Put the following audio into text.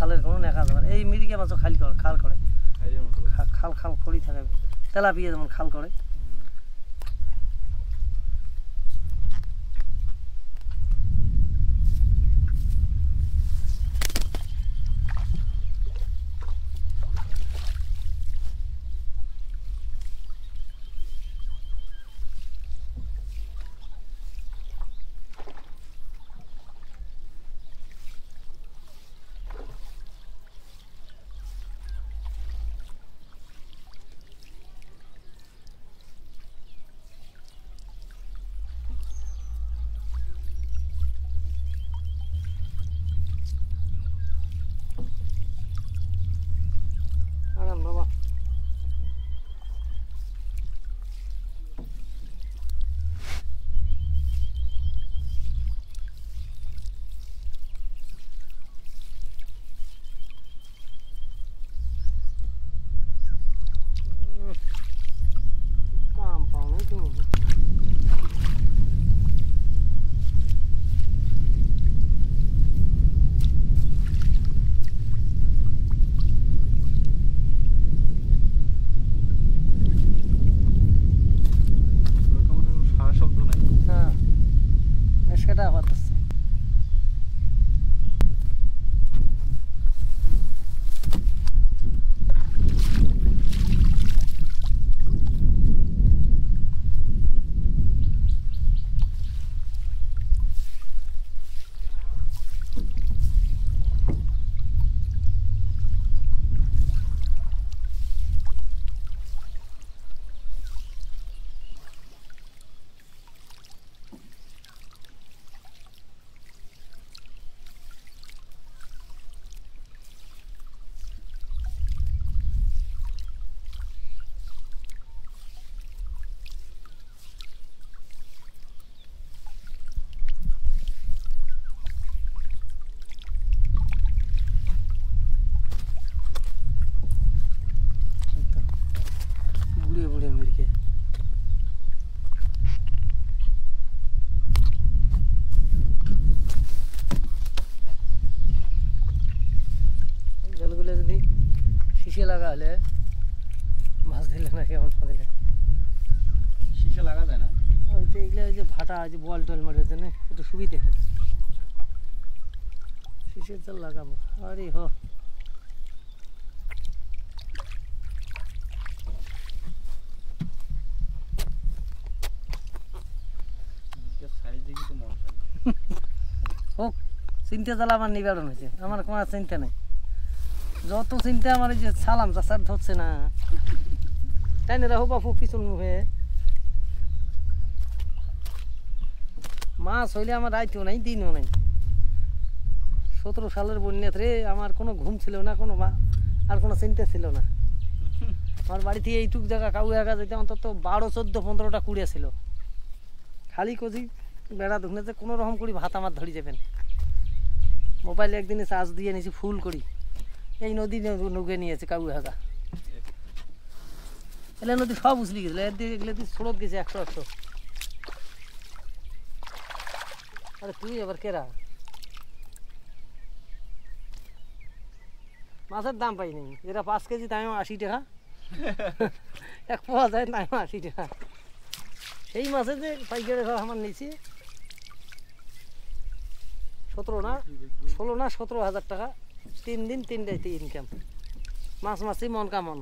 খালের কোনো নেখা যাবে না। এই মিরিকে মাছও খাল করে খাল করেই থাকে তেলাপিয়া যেমন খাল করে। বাবা কাম পাও না তুমি সেটা আবার বুড়ে মিরকে জলগুলো যদি শিশে লাগা হলে মাছ ধরলে না কেমন ফাঁদিলে শিশে লাগা যায় না ওই তো এগুলো ওই যে ভাটা আছে বল টল মারের জন্য একটু সুবিধে হয় শিশের জল লাগাবো আরে হ হোক চিন্তা জ্বালা আমার নিবারণ হয়েছে আমার কোনো চিন্তা নেই যত চিন্তা আমার এই যে সালাম চাষার ধরছে না তাই না রাহু বাপু পিছন মুখে মাছ হইলে আমার রাইতেও নাই দিনও নাই 17 সালের বন্যাত রে আমার কোনো ঘুম ছিল না কোনো আর কোনো চিন্তা ছিল না আমার বাড়ি থেকে এইটুক জায়গা কাউ জায়গা যেতে অন্তত 12, 14, 15টা কুড়িয়া ছিল খালি কজি বেড়া দুখনে যে কোনো রকম করি ভাত আমার ধরে যাবেন মোবাইলে একদিনে চার্জ দিয়ে নিয়েছি ফুল করি এই নদী নৌকে নিয়েছে কাউ হাগা এলে নদী সব উছলি গেছিল এগুলো স্রোত গেছে 100 আরে তুই এবার কেরা মাছের দাম পাইনি যেটা 5 কেজি দামও 80 টাকা এক পোয়া যায় দামও 80 টাকা সেই মাছে যে পাইকারি আমার নিয়েছি 16 না 17,000 টাকা 3 দিন 3 রাতে ইনকাম মাছ মাছি মন কামন